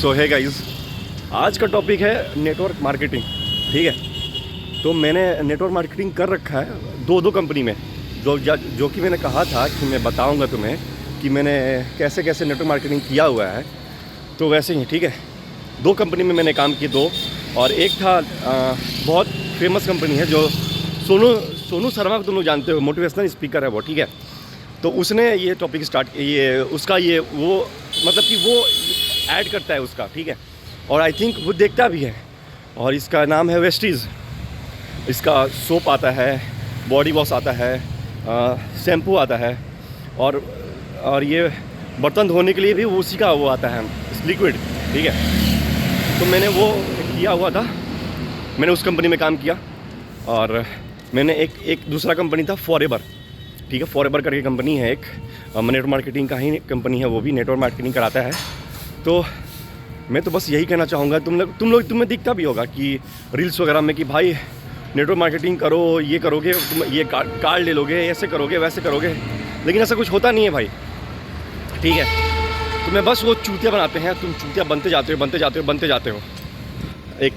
सो है गाइस, आज का टॉपिक है नेटवर्क मार्केटिंग। ठीक है, तो मैंने नेटवर्क मार्केटिंग कर रखा है दो कंपनी में, जो कि मैंने कहा था कि मैं बताऊंगा तुम्हें कि मैंने कैसे कैसे नेटवर्क मार्केटिंग किया हुआ है। तो वैसे ही ठीक है, दो कंपनी में मैंने काम किए दो, और एक था बहुत फेमस कंपनी है जो सोनू शर्मा को तुम लोग जानते हो, मोटिवेशनल स्पीकर है वो। ठीक है, तो उसने ये टॉपिक स्टार्ट, ये उसका ये वो मतलब कि वो ऐड करता है उसका। ठीक है, और आई थिंक वो देखता भी है, और इसका नाम है वेस्टीज़। इसका सोप आता है, बॉडी वॉश आता है, शैम्पू आता है, और ये बर्तन धोने के लिए भी उसी का वो आता है, लिक्विड। ठीक है, तो मैंने वो किया हुआ था, मैंने उस कंपनी में काम किया। और मैंने एक दूसरा कंपनी था फॉरएवर। ठीक है, फॉरएवर करके कंपनी है एक, नेटवर्क मार्केटिंग का ही कंपनी है, वो भी नेटवर्क मार्केटिंग कराता है। तो मैं तो बस यही कहना चाहूँगा, तुम्हें दिखता भी होगा कि रील्स वगैरह में कि भाई नेटवर्क मार्केटिंग करो, ये करोगे तुम, ये कार्ड ले लोगे, ऐसे करोगे वैसे करोगे, लेकिन ऐसा कुछ होता नहीं है भाई। ठीक है, तुम्हें बस वो चूतिया बनाते हैं, तुम चूतिया बनते जाते हो एक।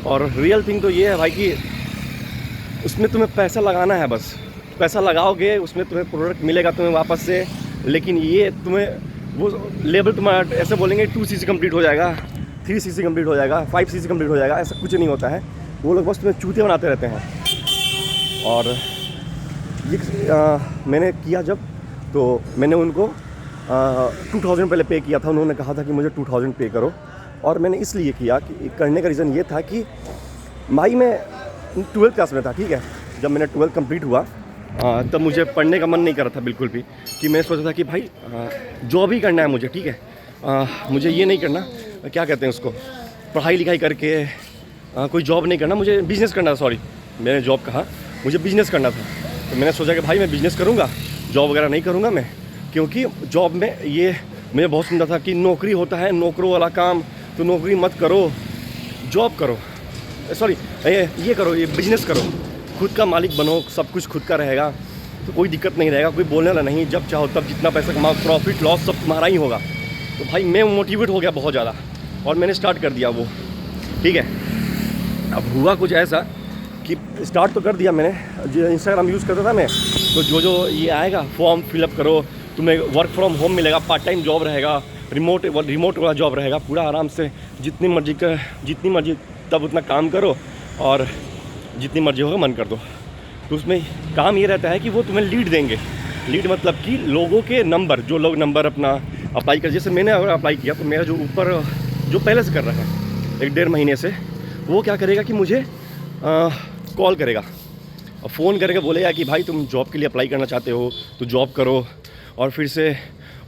और रियल थिंग तो ये है भाई कि उसमें तुम्हें पैसा लगाना है, बस पैसा लगाओगे उसमें तुम्हें प्रोडक्ट मिलेगा तुम्हें वापस से। लेकिन ये तुम्हें वो लेवल तुम्हारा ऐसे बोलेंगे 2cc कंप्लीट हो जाएगा, 3cc कंप्लीट हो जाएगा, 5cc कंप्लीट हो जाएगा, ऐसा कुछ नहीं होता है। वो लोग बस तुम्हें चूतिया बनाते रहते हैं। और ये मैंने किया जब, तो मैंने उनको 2000 पहले पे किया था। उन्होंने कहा था कि मुझे 2000 पे करो, और मैंने इसलिए किया कि करने का रीज़न ये था कि भाई मैं 12th क्लास में था। ठीक है, जब मैंने 12th कंप्लीट हुआ तब मुझे पढ़ने का मन नहीं कर रहा था बिल्कुल भी, कि मैं सोचा था कि भाई जॉब ही करना है मुझे। ठीक है, मुझे ये नहीं करना, क्या कहते हैं उसको, पढ़ाई लिखाई करके कोई जॉब नहीं करना, मुझे बिज़नेस करना था। सॉरी, मैंने जॉब कहा, मुझे बिज़नेस करना था। तो मैंने सोचा कि भाई मैं बिज़नेस करूँगा, जॉब वगैरह नहीं करूँगा मैं, क्योंकि जॉब में ये मुझे बहुत सुनता था कि नौकरी होता है, नौकरों वाला काम, तो नौकरी मत करो, जॉब करो, सॉरी ये करो, ये बिज़नेस करो, खुद का मालिक बनो, सब कुछ खुद का रहेगा, तो कोई दिक्कत नहीं रहेगा, कोई बोलने वाला नहीं, जब चाहो तब जितना पैसा कमाओ, प्रॉफिट लॉस सब तुम्हारा ही होगा। तो भाई मैं मोटिवेट हो गया बहुत ज़्यादा, और मैंने स्टार्ट कर दिया वो। ठीक है, अब हुआ कुछ ऐसा कि स्टार्ट तो कर दिया मैंने, जो इंस्टाग्राम यूज़ करता था मैं, तो जो ये आएगा फॉर्म फिलअप करो, तुम्हें वर्क फ्रॉम होम मिलेगा, पार्ट टाइम जॉब रहेगा, रिमोट वाला जॉब रहेगा, पूरा आराम से जितनी मर्जी तब उतना काम करो, और जितनी मर्जी होगा मन कर दो। तो उसमें काम ये रहता है कि वो तुम्हें लीड देंगे। लीड मतलब कि लोगों के नंबर, जो लोग नंबर अपना अप्लाई कर, जैसे मैंने अगर अप्लाई किया तो मेरा जो ऊपर जो पहले से कर रहा है 1-1.5 महीने से, वो क्या करेगा कि मुझे कॉल करेगा और फ़ोन करके बोलेगा कि भाई तुम जॉब के लिए अप्लाई करना चाहते हो तो जॉब करो। और फिर से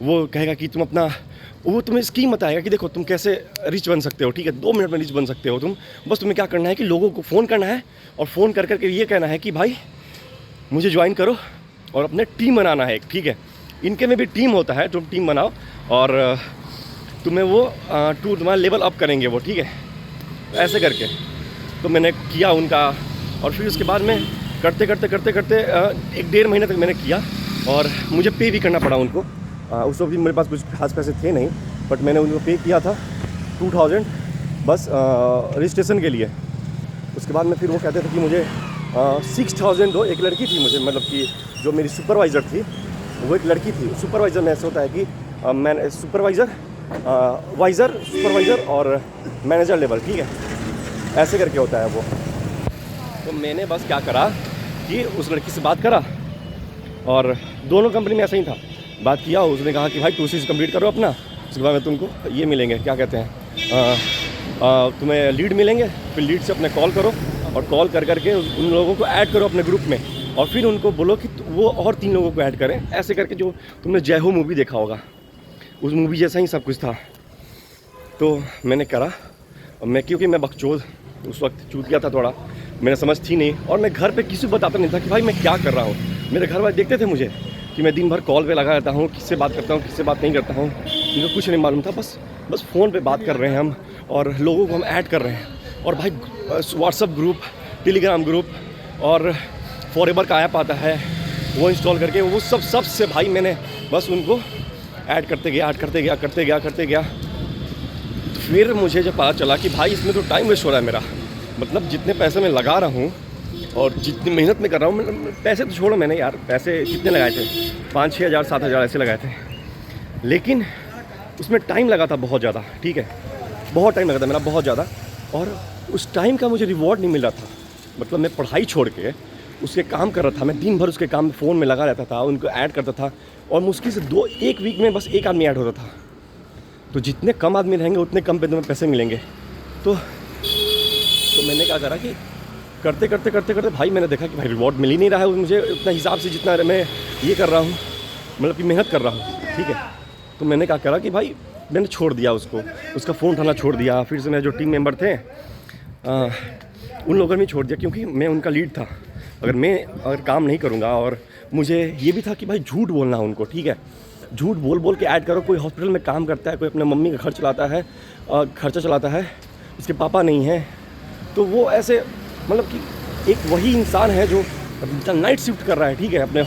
वो कहेगा कि तुम अपना, वो तुम्हें स्कीम बताएगा कि देखो तुम कैसे रिच बन सकते हो। ठीक है, 2 मिनट में रिच बन सकते हो तुम। बस तुम्हें क्या करना है कि लोगों को फ़ोन करना है, और फ़ोन कर करके ये कहना है कि भाई मुझे ज्वाइन करो, और अपने टीम बनाना है एक। ठीक है, इनके में भी टीम होता है, तुम टीम बनाओ, और तुम्हें वो तुम्हारा लेवल अप करेंगे वो। ठीक है, ऐसे करके तो मैंने किया उनका, और फिर उसके बाद में करते 1-1.5 महीने तक मैंने किया, और मुझे पे भी करना पड़ा उनको। उस वक्त भी मेरे पास कुछ खास पैसे थे नहीं, बट मैंने उनको पे किया था 2000 बस रजिस्ट्रेशन के लिए। उसके बाद में फिर वो कहते थे कि मुझे 6000 दो। एक लड़की थी मुझे, मतलब कि जो मेरी सुपरवाइज़र थी वो एक लड़की थी। सुपरवाइज़र में ऐसा होता है कि मैं सुपरवाइज़र और मैनेजर लेवल। ठीक है, ऐसे करके होता है वो। तो मैंने बस क्या करा कि उस लड़की से बात करा, और दोनों कंपनी में ऐसा ही था, बात किया। उसने कहा कि भाई 2cc कंप्लीट करो अपना, उसके बाद में तुमको ये मिलेंगे, क्या कहते हैं, तुम्हें लीड मिलेंगे। फिर लीड से अपने कॉल करो, और कॉल कर करके उन लोगों को ऐड करो अपने ग्रुप में, और फिर उनको बोलो कि वो और 3 लोगों को ऐड करें। ऐसे करके, जो तुमने जय हो मूवी देखा होगा, उस मूवी जैसा ही सब कुछ था। तो मैंने करा, और मैं क्योंकि मैं बकचोद उस वक्त चूत गया था थोड़ा, मैंने समझ थी नहीं, और मैं घर पे किसी को बताता नहीं था कि भाई मैं क्या कर रहा हूँ। मेरे घर वाले देखते थे मुझे कि मैं दिन भर कॉल पे लगा रहता हूँ, किससे बात करता हूँ, किससे बात नहीं करता हूँ, उनको कुछ नहीं मालूम था। बस फ़ोन पे बात कर रहे हैं हम, और लोगों को हम ऐड कर रहे हैं। और भाई व्हाट्सअप ग्रुप, टेलीग्राम ग्रुप, और फॉरएवर का ऐप आता है, वो इंस्टॉल करके वो सब से भाई मैंने बस उनको ऐड करते गया। फिर मुझे जब पता चला कि भाई इसमें तो टाइम वेस्ट हो रहा है मेरा, मतलब जितने पैसे मैं लगा रहा हूँ और जितनी मेहनत मैं कर रहा हूँ, मतलब पैसे तो छोड़ो, मैंने यार पैसे कितने लगाए थे, 5-6 हज़ार 7 हज़ार ऐसे लगाए थे, लेकिन उसमें टाइम लगा था बहुत ज़्यादा, ठीक है, बहुत टाइम लगा था मेरा, बहुत ज़्यादा, और उस टाइम का मुझे रिवॉर्ड नहीं मिल रहा था। मतलब मैं पढ़ाई छोड़ के उसके काम कर रहा था, मैं दिन भर उसके काम फ़ोन में लगा रहता था, उनको ऐड करता था, और मुश्किल से 1 वीक में बस 1 आदमी ऐड होता था। तो जितने कम आदमी रहेंगे उतने कम पे तुम्हें पैसे मिलेंगे। तो मैंने क्या करा कि करते करते भाई मैंने देखा कि भाई रिवॉर्ड मिल ही नहीं रहा है मुझे उतना हिसाब से जितना मैं ये कर रहा हूँ, मतलब कि मेहनत कर रहा हूँ, ठीक है। तो मैंने क्या करा कि भाई मैंने छोड़ दिया उसको, उसका फ़ोन उठाना छोड़ दिया। फिर से मेरे जो टीम मेंबर थे उन लोगों ने छोड़ दिया, क्योंकि मैं उनका लीड था। अगर काम नहीं करूँगा, और मुझे ये भी था कि भाई झूठ बोलना है उनको, ठीक है, झूठ बोल के ऐड करो। कोई हॉस्पिटल में काम करता है, कोई अपने मम्मी का खर्चा चलाता है, उसके पापा नहीं हैं, तो वो ऐसे मतलब कि एक वही इंसान है जो नाइट शिफ्ट कर रहा है, ठीक है, अपने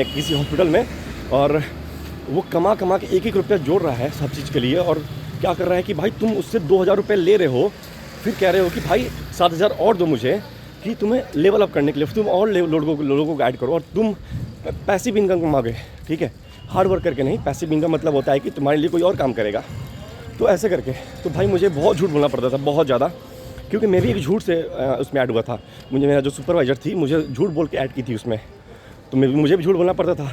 किसी हॉस्पिटल में, और वो कमा के 1-1 रुपया जोड़ रहा है सब चीज़ के लिए, और क्या कर रहा है कि भाई तुम उससे 2000 रुपये ले रहे हो, फिर कह रहे हो कि भाई 7000 और दो मुझे, कि तुम्हें लेवल अप करने के लिए, तुम और लोगों को गाइड करो, और तुम पैसिव इनकम कमाओगे, ठीक है, हार्ड वर्क करके नहीं। पैसिव इनकम मतलब होता है कि तुम्हारे लिए कोई और काम करेगा। तो ऐसे करके तो भाई मुझे बहुत झूठ बोलना पड़ता था, बहुत ज़्यादा, क्योंकि मैं भी एक झूठ से उसमें ऐड हुआ था। मुझे मेरा जो सुपरवाइज़र थी, मुझे झूठ बोल के ऐड की थी उसमें, तो मुझे भी झूठ बोलना पड़ता था।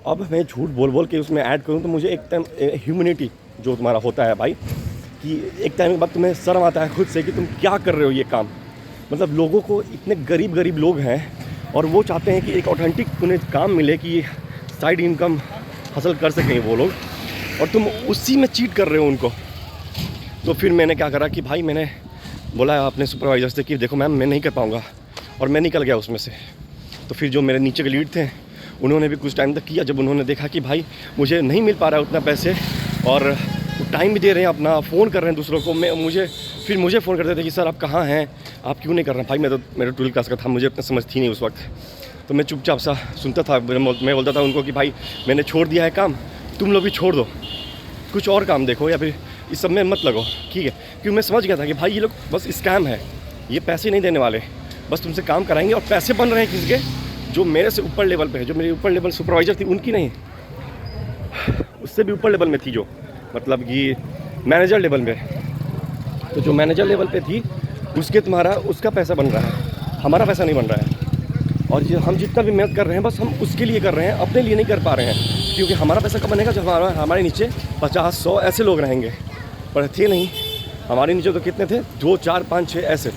अब मैं झूठ बोल के उसमें ऐड करूँ तो मुझे एक टाइम ह्यूमैनिटी जो तुम्हारा होता है भाई, कि एक टाइम के बाद तुम्हें शर्म आता है खुद से कि तुम क्या कर रहे हो ये काम। मतलब लोगों को, इतने गरीब लोग हैं, और वो चाहते हैं कि एक ऑथेंटिक उन्हें काम मिले, कि साइड इनकम हासिल कर सकें वो लोग, और तुम उसी में चीट कर रहे हो उनको। तो फिर मैंने क्या करा कि भाई मैंने बोला अपने सुपरवाइज़र से कि देखो मैम, मैं नहीं कर पाऊँगा, और मैं निकल गया उसमें से। तो फिर जो मेरे नीचे के लीड थे उन्होंने भी कुछ टाइम तक किया। जब उन्होंने देखा कि भाई मुझे नहीं मिल पा रहा है उतना पैसे, और टाइम भी दे रहे हैं, अपना फ़ोन कर रहे हैं दूसरों को, फिर मुझे फ़ोन करते थे कि सर आप कहाँ हैं, आप क्यों नहीं कर रहे हैं। भाई मैं तो मेरा 12th क्लास का था, मुझे इतना समझ थी नहीं उस वक्त, तो मैं चुपचाप सा सुनता था। मैं बोलता था उनको कि भाई मैंने छोड़ दिया है काम, तुम लोग भी छोड़ दो, कुछ और काम देखो, या फिर इस सब में मत लगो, ठीक है। क्योंकि मैं समझ गया था कि भाई ये लोग बस स्कैम है, ये पैसे नहीं देने वाले, बस तुमसे काम कराएंगे, और पैसे बन रहे हैं किसके, जो मेरे से ऊपर लेवल पे है, जो मेरी ऊपर लेवल सुपरवाइज़र थी उनकी नहीं, उससे भी ऊपर लेवल में थी, जो मतलब कि मैनेजर लेवल में। तो जो मैनेजर लेवल पे थी उसका पैसा बन रहा है, हमारा पैसा नहीं बन रहा है। और ये हम जितना भी मेहनत कर रहे हैं, बस हम उसके लिए कर रहे हैं, अपने लिए नहीं कर पा रहे हैं, क्योंकि हमारा पैसा कब बनेगा जब हमारे नीचे 50-100 ऐसे लोग रहेंगे। पर थे नहीं, हमारे नीचे तो कितने थे, 2, 4, 5, 6 ऐसे।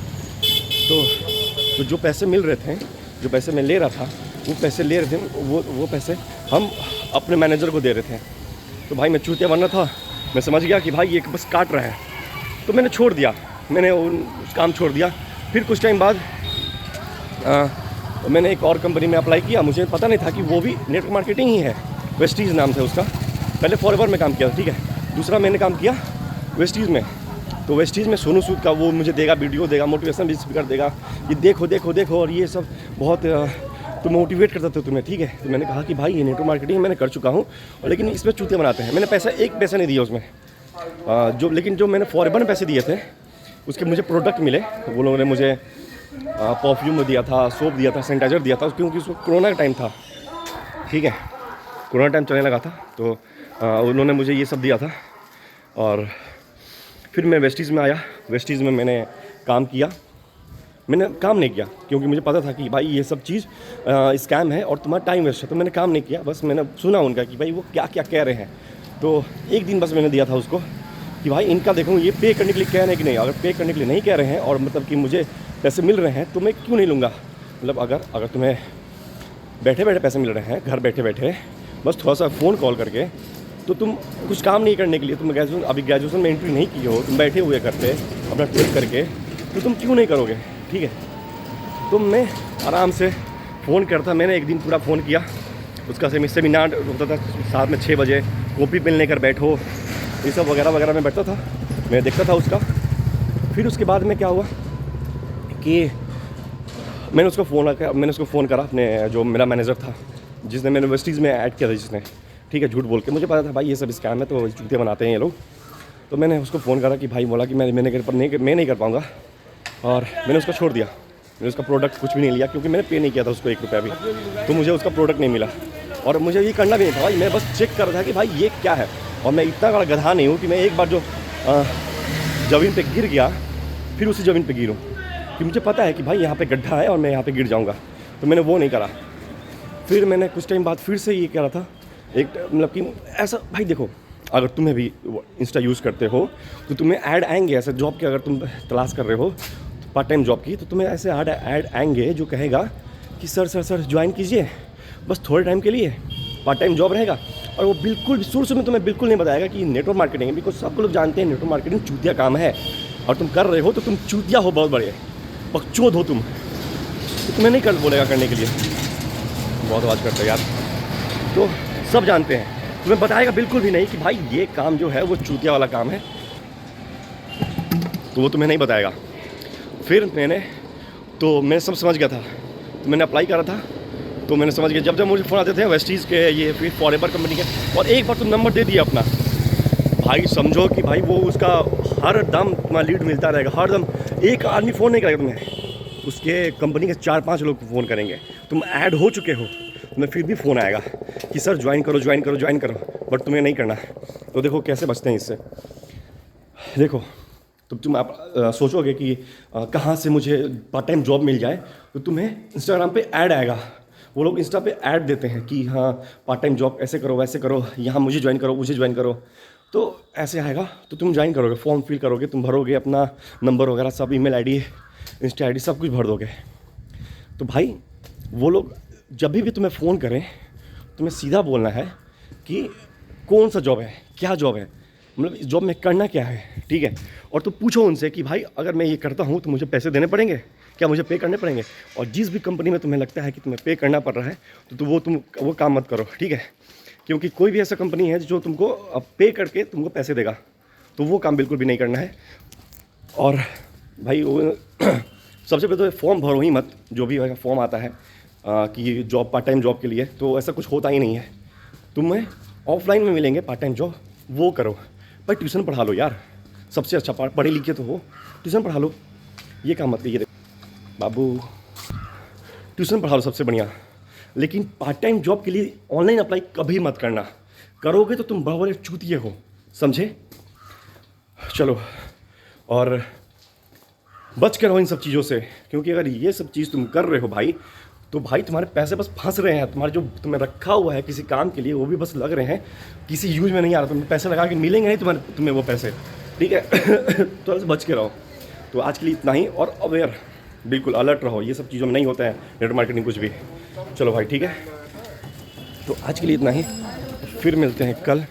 तो जो पैसे मिल रहे थे, जो पैसे मैं ले रहा था, वो पैसे ले रहे थे, वो पैसे हम अपने मैनेजर को दे रहे थे। तो भाई मैं चूतिया बनना था, मैं समझ गया कि भाई ये बस काट रहा है, तो मैंने छोड़ दिया, मैंने काम छोड़ दिया। फिर कुछ टाइम बाद मैंने एक और कंपनी में अप्लाई किया। मुझे पता नहीं था कि वो भी नेटवर्क मार्केटिंग ही है, वेस्टीज़ नाम था उसका। पहले फॉरएवर में काम किया, ठीक है, दूसरा मैंने काम किया वेस्टीज़ में। तो वेस्टीज़ में सोनू सूद का वो मुझे देगा, वीडियो देगा, मोटिवेशन स्पीकर देगा, ये देखो, और ये सब बहुत तो मोटिवेट करता था तुम्हें, ठीक है। तो मैंने कहा कि भाई ये नेटवर्क मार्केटिंग मैंने कर चुका हूँ, लेकिन इसमें चूतिया बनाते हैं। मैंने एक पैसा नहीं दिया उसमें, लेकिन जो मैंने फॉरएवर में पैसे दिए थे उसके मुझे प्रोडक्ट मिले। वो लोगों ने मुझे परफ्यूम दिया था, सोप दिया था, सैनिटाइज़र दिया था, क्योंकि उसको कोरोना का टाइम था, ठीक है, कोरोना टाइम चलने लगा था। तो उन्होंने मुझे ये सब दिया था। और फिर मैं वेस्टीज़ में आया। वेस्टीज़ में मैंने काम किया। मैंने काम नहीं किया क्योंकि मुझे पता था कि भाई ये सब चीज़ स्कैम है और तुम्हारा टाइम वेस्ट है। तो मैंने काम नहीं किया, बस मैंने सुना उनका कि भाई वो क्या क्या कह रहे हैं। तो एक दिन बस मैंने दिया था उसको कि भाई इनका देखो ये पे करने के लिए कह रहे हैं कि नहीं। अगर पे करने के लिए नहीं कह रहे हैं और मतलब कि मुझे पैसे मिल रहे हैं तो मैं क्यों नहीं लूँगा। मतलब अगर तुम्हें बैठे बैठे पैसे मिल रहे हैं, घर बैठे बैठे, बस थोड़ा सा फ़ोन कॉल करके, तो तुम कुछ काम नहीं करने के लिए, तुम ग्रेजुएशन में एंट्री नहीं की हो, तुम बैठे हुए करते अपना 12th करके, तो तुम क्यों नहीं करोगे, ठीक है। तो मैं आराम से फ़ोन करता। मैंने एक दिन पूरा फ़ोन किया। उसका सेमिनार होता था साथ में 6 बजे, कॉपी पेन लेकर बैठो, ये सब वगैरह वगैरह में बैठता था, मैं देखता था उसका। फिर उसके बाद में क्या हुआ कि मैंने उसको फ़ोन करा अपने जो मेरा मैनेजर था, जिसने मैंने यूनिवर्सिटीज़ में ऐड किया था, जिसने, ठीक है, झूठ बोल के। मुझे पता था भाई ये सब स्कैम है, तो जूते बनाते हैं ये लोग। तो मैंने उसको फ़ोन करा कि भाई बोला कि मैं नहीं कर पाऊँगा, और मैंने उसको छोड़ दिया। मैंने उसका प्रोडक्ट कुछ भी नहीं लिया क्योंकि मैंने पे नहीं किया था उसको 1 रुपया भी, तो मुझे उसका प्रोडक्ट नहीं मिला। और मुझे ये करना भी नहीं था भाई, मैं बस चेक कर रहा था कि भाई ये क्या है। और मैं इतना बड़ा गधा नहीं हूँ कि मैं एक बार जो ज़मीन पे गिर गया फिर उसी ज़मीन पे गिरूँ, कि मुझे पता है कि भाई यहाँ पे गड्ढा है और मैं यहाँ पे गिर जाऊँगा। तो मैंने वो नहीं करा। फिर मैंने कुछ टाइम बाद फिर से ये करा था एक, मतलब कि ऐसा भाई देखो, अगर तुम्हें भी इंस्टा यूज़ करते हो तो तुम्हें ऐड आएंगे ऐसे जॉब के, अगर तुम तलाश कर रहे हो पार्ट टाइम जॉब की, तो तुम्हें ऐसे ऐड आएंगे जो कहेगा कि सर ज्वाइन कीजिए, बस थोड़े टाइम के लिए पार्ट टाइम जॉब रहेगा। और वो बिल्कुल शुरू में तुम्हें बिल्कुल नहीं बताएगा कि नेटवर्क मार्केटिंग है, बिकॉज सब लोग जानते हैं नेटवर्क मार्केटिंग चूतिया काम है, और तुम कर रहे हो तो तुम चूतिया हो, बहुत बड़े बकचोद हो तुम, तो तुम्हें नहीं कर बोलेगा करने के लिए। बहुत आवाज़ करते हैं यार, तो सब जानते हैं, तुम्हें बताएगा बिल्कुल भी नहीं कि भाई ये काम जो है वो चूतिया वाला काम है, तो वो तुम्हें नहीं बताएगा। फिर मैं सब समझ गया था, तो मैंने अप्लाई करा था, तो मैंने समझ गया जब मुझे फ़ोन आते थे वेस्टीज़ के, ये फिर फॉरएवर कंपनी के, और एक बार तुम नंबर दे दिया अपना, भाई समझो कि भाई वो उसका हर दम तुम्हारा लीड मिलता रहेगा, हर दम। एक आदमी फ़ोन नहीं करेगा तुम्हें, उसके कंपनी के 4-5 लोग फ़ोन करेंगे। तुम ऐड हो चुके हो, तुम्हें फिर भी फ़ोन आएगा कि सर ज्वाइन करो, बट तुम्हें नहीं करना। तो देखो कैसे बचते हैं इससे। देखो तो तुम आप सोचोगे कि कहाँ से मुझे पार्ट टाइम जॉब मिल जाए, तो तुम्हें इंस्टाग्राम पे ऐड आएगा। वो लोग इंस्टा पे ऐड देते हैं कि हाँ पार्ट टाइम जॉब ऐसे करो वैसे करो, यहाँ मुझे ज्वाइन करो, तो ऐसे आएगा, तो तुम ज्वाइन करोगे, फॉर्म फिल करोगे, तुम भरोगे अपना नंबर वगैरह सब, ईमेल आईडी, इंस्टा आईडी सब कुछ भर दोगे। तो भाई वो लोग जब भी तुम्हें फ़ोन करें, तुम्हें सीधा बोलना है कि कौन सा जॉब है, क्या जॉब है, मतलब इस जॉब में करना क्या है, ठीक है। और तो पूछो उनसे कि भाई अगर मैं ये करता हूँ तो मुझे पैसे देने पड़ेंगे, क्या मुझे पे करने पड़ेंगे। और जिस भी कंपनी में तुम्हें लगता है कि तुम्हें पे करना पड़ रहा है, तो तुम वो काम मत करो, ठीक है। क्योंकि कोई भी ऐसा कंपनी है जो तुमको पे करके तुमको पैसे देगा, तो वो काम बिल्कुल भी नहीं करना है। और भाई सबसे पहले तो फॉर्म भरो ही मत, जो भी फॉर्म आता है कि जॉब पार्ट टाइम जॉब के लिए, तो ऐसा कुछ होता ही नहीं है। तुम्हें ऑफलाइन में मिलेंगे पार्ट टाइम जॉब, वो करो। भाई ट्यूशन पढ़ा लो यार, सबसे अच्छा, पढ़े लिखे तो हो, ट्यूशन पढ़ा लो। ये काम मत कीजिए बाबू, ट्यूशन पढ़ा लो सबसे बढ़िया। लेकिन पार्ट टाइम जॉब के लिए ऑनलाइन अप्लाई कभी मत करना, करोगे तो तुम बड़े चूतिए हो, समझे। चलो, और बच कर रहो इन सब चीज़ों से, क्योंकि अगर ये सब चीज़ तुम कर रहे हो भाई, तो भाई तुम्हारे पैसे बस फंस रहे हैं। तुम्हारे जो तुम्हें रखा हुआ है किसी काम के लिए, वो भी बस लग रहे हैं, किसी यूज में नहीं आ रहा। तुम्हें पैसे लगा के मिलेंगे नहीं तुम्हें वो पैसे, ठीक है। तो बच के रहो। तो आज के लिए इतना ही, और अवेयर, बिल्कुल अलर्ट रहो, ये सब चीज़ों में नहीं होता है नेटवर्क मार्केटिंग कुछ भी। चलो भाई ठीक है, तो आज के लिए इतना ही, फिर मिलते हैं कल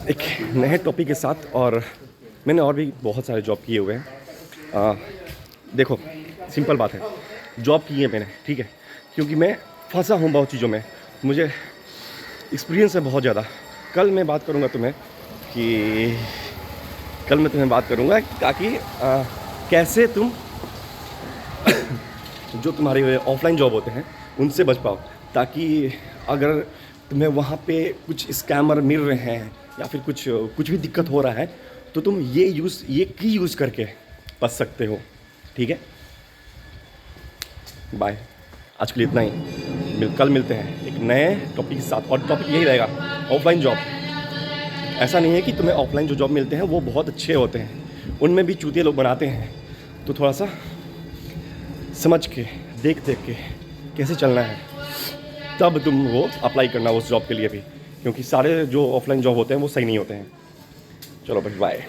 एक नए टॉपिक के साथ। और मैंने और भी बहुत सारे जॉब किए हुए हैं। देखो सिंपल बात है, जॉब की है मैंने, ठीक है, क्योंकि मैं फंसा हूँ बहुत चीज़ों में, मुझे एक्सपीरियंस है बहुत ज़्यादा। कल मैं बात करूँगा ताकि कैसे तुम जो तुम्हारे ऑफलाइन जॉब होते हैं उनसे बच पाओ, ताकि अगर तुम्हें वहाँ पे कुछ स्कैमर मिल रहे हैं या फिर कुछ भी दिक्कत हो रहा है, तो तुम ये की यूज़ करके बच सकते हो, ठीक है। बाय, आज के लिए इतना ही, कल मिलते हैं एक नए टॉपिक के साथ। और टॉपिक यही रहेगा, ऑफलाइन जॉब। ऐसा नहीं है कि तुम्हें ऑफलाइन जो जॉब मिलते हैं वो बहुत अच्छे होते हैं, उनमें भी चूतिया लोग बनाते हैं। तो थोड़ा सा समझ के देख के कैसे चलना है, तब तुम वो अप्लाई करना उस जॉब के लिए भी, क्योंकि सारे जो ऑफलाइन जॉब होते हैं वो सही नहीं होते हैं। चलो भाई बाय।